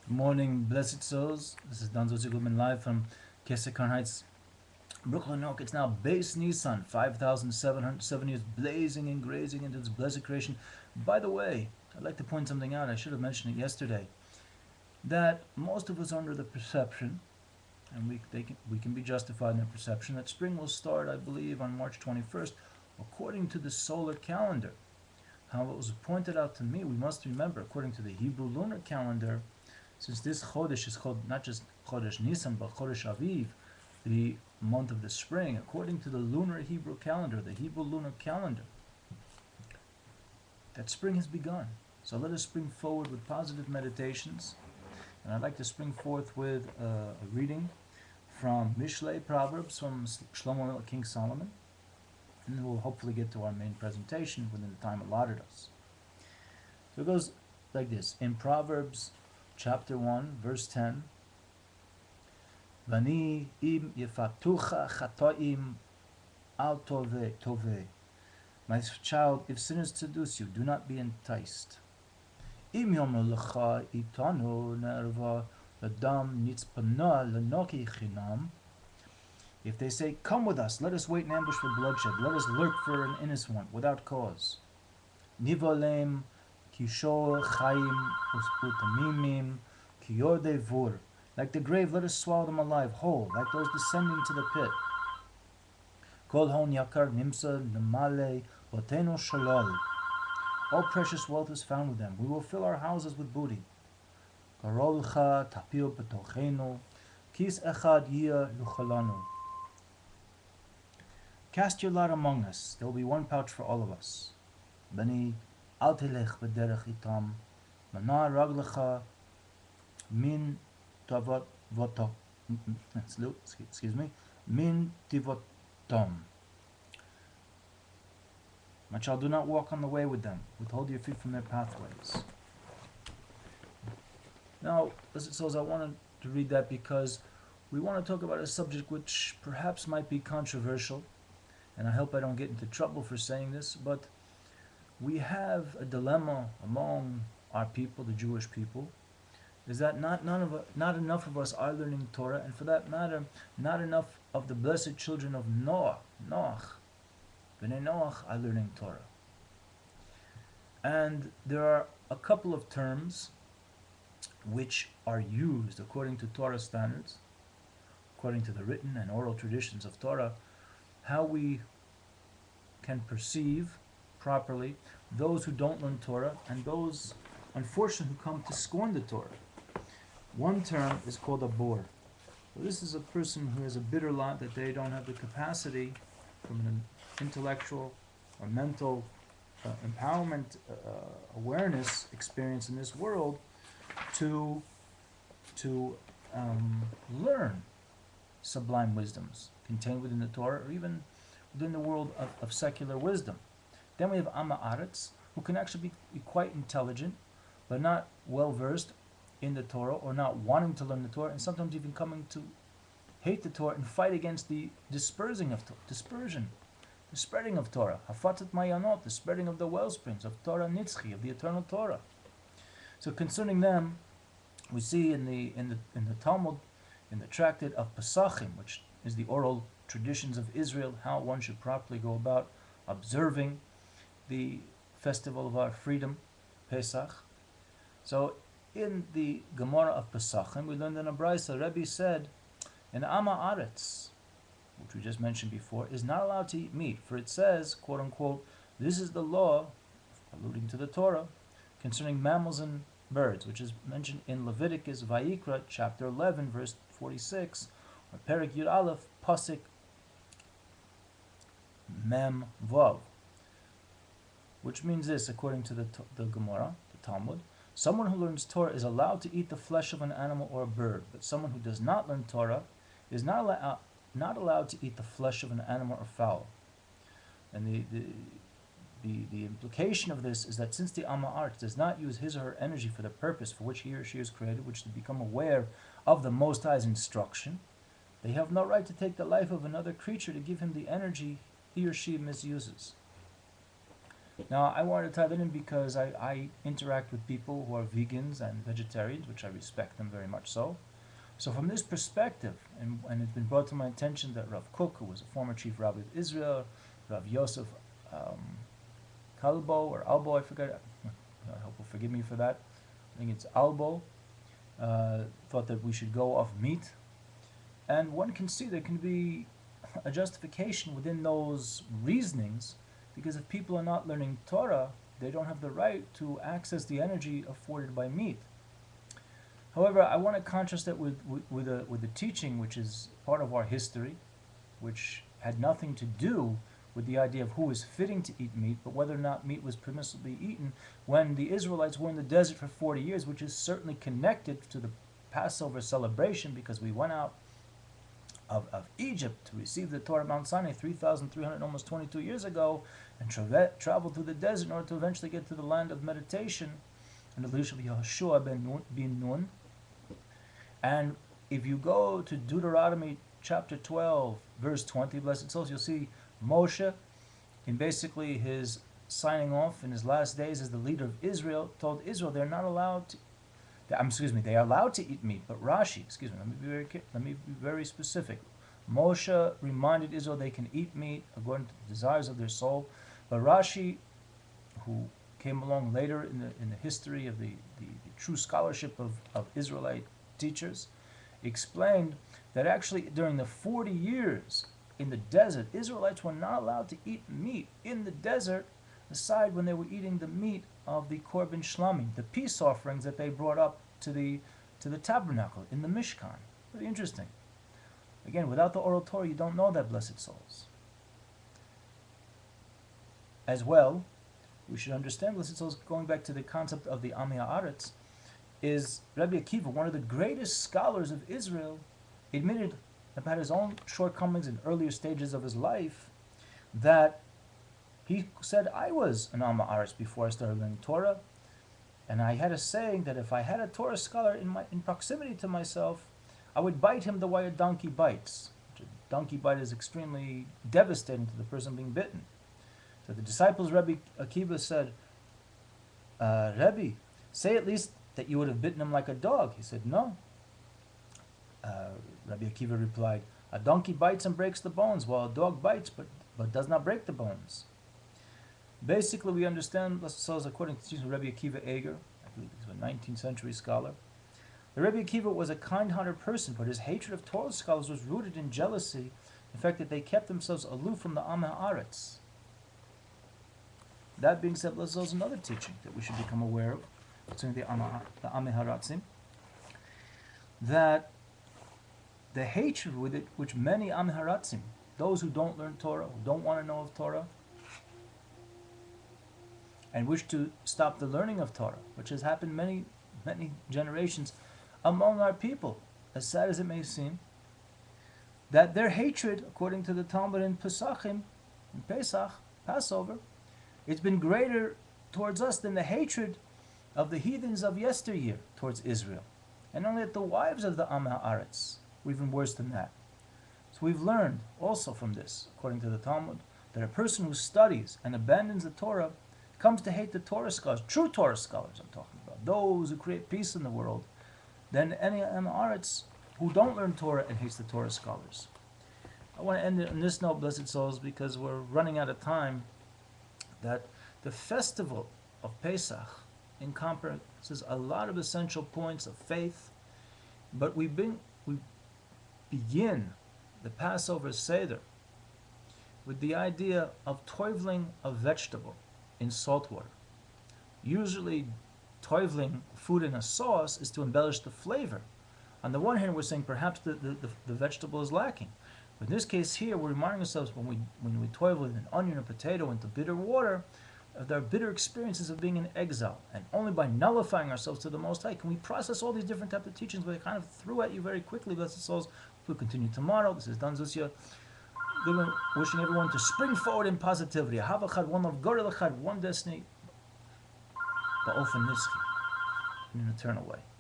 Good morning, blessed souls. This is Danzo Zieglerman live from Kessekarn Heights, Brooklyn, New York. It's now base Nissan, 5,707 years blazing and grazing into its blessed creation. By the way, I'd like to point something out. I should have mentioned it yesterday. That most of us are under the perception, and we can be justified in the perception, that spring will start, I believe, on March 21st, according to the solar calendar. How it was pointed out to me, we must remember, according to the Hebrew lunar calendar, since this Chodesh is called not just Chodesh Nisan, but Chodesh Aviv, the month of the spring, according to the lunar Hebrew calendar, the Hebrew lunar calendar, that spring has begun. So let us spring forward with positive meditations. And I'd like to spring forth with a reading from Mishlei, Proverbs, from Shlomo King Solomon. And then we'll hopefully get to our main presentation within the time allotted us. So it goes like this. In Proverbs chapter 1, verse 10, Vani im yefatucha chatoim al tove. My child, if sinners seduce you, do not be enticed. Im yomer lecha itanu nerva ladam nitzpana lenoki chinam. If they say, come with us, let us wait in ambush for bloodshed, let us lurk for an innocent one without cause. Nivolem kishor chaim utamimim kiyor devur. Like the grave, let us swallow them alive, whole, like those descending to the pit. Kol hon yakar nimsa namale boteno shalal. All precious wealth is found with them. We will fill our houses with booty. Karolcha tapio betochenu kis echad yia luchalanu. Cast your lot among us. There will be one pouch for all of us. Bani al telech b'derech itam mana raglecha min tavot voto. Excuse me. Min tivotom. My child, do not walk on the way with them. Withhold your feet from their pathways. Now, as it says, I wanted to read that because we want to talk about a subject which perhaps might be controversial, and I hope I don't get into trouble for saying this, but we have a dilemma among our people, the Jewish people, is that not enough of us are learning Torah, and for that matter, not enough of the blessed children of Noach, B'nai Noach, are learning Torah. And there are a couple of terms which are used according to Torah standards, according to the written and oral traditions of Torah, how we can perceive properly those who don't learn Torah and those, unfortunately, who come to scorn the Torah. One term is called a bore. So this is a person who has a bitter lot that they don't have the capacity from an intellectual or mental empowerment awareness experience in this world to learn sublime wisdoms contained within the Torah or even within the world of secular wisdom. Then we have Amma Aretz, who can actually be quite intelligent, but not well versed in the Torah or not wanting to learn the Torah, and sometimes even coming to hate the Torah and fight against the dispersing of dispersion, the spreading of Torah. Hafatat Mayanot, the spreading of the wellsprings of Torah Nitzchi, of the eternal Torah. So concerning them, we see in the Talmud, in the tractate of Pesachim, which is the oral traditions of Israel, how one should properly go about observing the festival of our freedom, Pesach. So in the Gemara of Pesachim, we learned in a Brisa, Rebbe said, an Amma Aretz, which we just mentioned before, is not allowed to eat meat, for it says, quote unquote, this is the law, alluding to the Torah, concerning mammals and birds, which is mentioned in Leviticus Vayikra, chapter 11, verse 46, or Perek Yud Aleph, Pasik Mem Vav, which means this, according to the Gemara, the Talmud, someone who learns Torah is allowed to eat the flesh of an animal or a bird, but someone who does not learn Torah is not allowed to eat the flesh of an animal or fowl. And the implication of this is that since the Amma Aretz does not use his or her energy for the purpose for which he or she is created, which is to become aware of the Most High's instruction, they have no right to take the life of another creature to give him the energy he or she misuses. Now, I wanted to tie that in because I interact with people who are vegans and vegetarians, which I respect them very much so. So, from this perspective, and it's been brought to my attention that Rav Kook, who was a former chief rabbi of Israel, Rav Yosef um, Kalbo or Albo, I forget, I hope you'll forgive me for that. I think it's Albo, thought that we should go off meat. And one can see there can be a justification within those reasonings, because if people are not learning Torah, they don't have the right to access the energy afforded by meat. However, I want to contrast that with a teaching which is part of our history, which had nothing to do with the idea of who was fitting to eat meat, but whether or not meat was permissibly eaten when the Israelites were in the desert for 40 years, which is certainly connected to the Passover celebration, because we went out of Egypt to receive the Torah at Mount Sinai 3,300, almost 22 years ago, and traveled through the desert in order to eventually get to the land of meditation under the leadership of Yehoshua ben Nun. And if you go to Deuteronomy chapter 12, verse 20, blessed souls, you'll see Moshe, in basically his signing off in his last days as the leader of Israel, told Israel they're not allowed to, they are allowed to eat meat, but Rashi, let me be very specific. Moshe reminded Israel they can eat meat according to the desires of their soul, but Rashi, who came along later in the history of the true scholarship of Israelite teachers, explained that actually during the 40 years in the desert, Israelites were not allowed to eat meat in the desert, aside when they were eating the meat of the Korban Shlamim, the peace offerings that they brought up to the tabernacle in the Mishkan. Very interesting. Again, without the oral Torah, you don't know that, blessed souls. As well, we should understand, blessed souls, going back to the concept of the Ami Haaretz, is Rabbi Akiva, one of the greatest scholars of Israel, admitted about his own shortcomings in earlier stages of his life, that he said, I was an Ami Haaretz before I started learning Torah, and I had a saying that if I had a Torah scholar in proximity to myself, I would bite him the way a donkey bites. A donkey bite is extremely devastating to the person being bitten. So the disciples, Rabbi Akiva said, Rebbe, say at least that you would have bitten him like a dog. He said, no. Rabbi Akiva replied, a donkey bites and breaks the bones, while a dog bites but does not break the bones. Basically, we understand, according to Rabbi Akiva Eger, I believe he's a 19th century scholar, the Rabbi Akiva was a kind-hearted person, but his hatred of Torah scholars was rooted in jealousy, the fact that they kept themselves aloof from the Ami Haaretz. That being said, there's another teaching that we should become aware of, concerning the Ami Haaretzim, that the hatred with it, which many Ami Haaretzim, those who don't learn Torah, who don't want to know of Torah, and wish to stop the learning of Torah, which has happened many generations among our people, as sad as it may seem, that their hatred, according to the Talmud in Pesachim, in Pesach, Passover, it's been greater towards us than the hatred of the heathens of yesteryear towards Israel. And only that the wives of the Ami Haaretz were even worse than that. So we've learned also from this, according to the Talmud, that a person who studies and abandons the Torah comes to hate the Torah scholars, true Torah scholars I'm talking about, those who create peace in the world, than any Ami Haaretz who don't learn Torah and hates the Torah scholars. I want to end it on this note, blessed souls, because we're running out of time, that the festival of Pesach encompasses a lot of essential points of faith, but we begin the Passover Seder with the idea of toivling a vegetable in salt water. Usually, toivling food in a sauce is to embellish the flavor. On the one hand, we're saying perhaps the vegetable is lacking. But in this case here, we're reminding ourselves when we toivel an onion or potato into bitter water, of our bitter experiences of being in exile. And only by nullifying ourselves to the Most High can we process all these different types of teachings, but they kind of threw at you very quickly, blessed souls. We'll continue tomorrow. This is Dan Zusia. Wishing everyone to spring forward in positivity. Havachad, one love, Gorel Echad, one destiny, Ba'ofen Nitzchi, in an eternal way.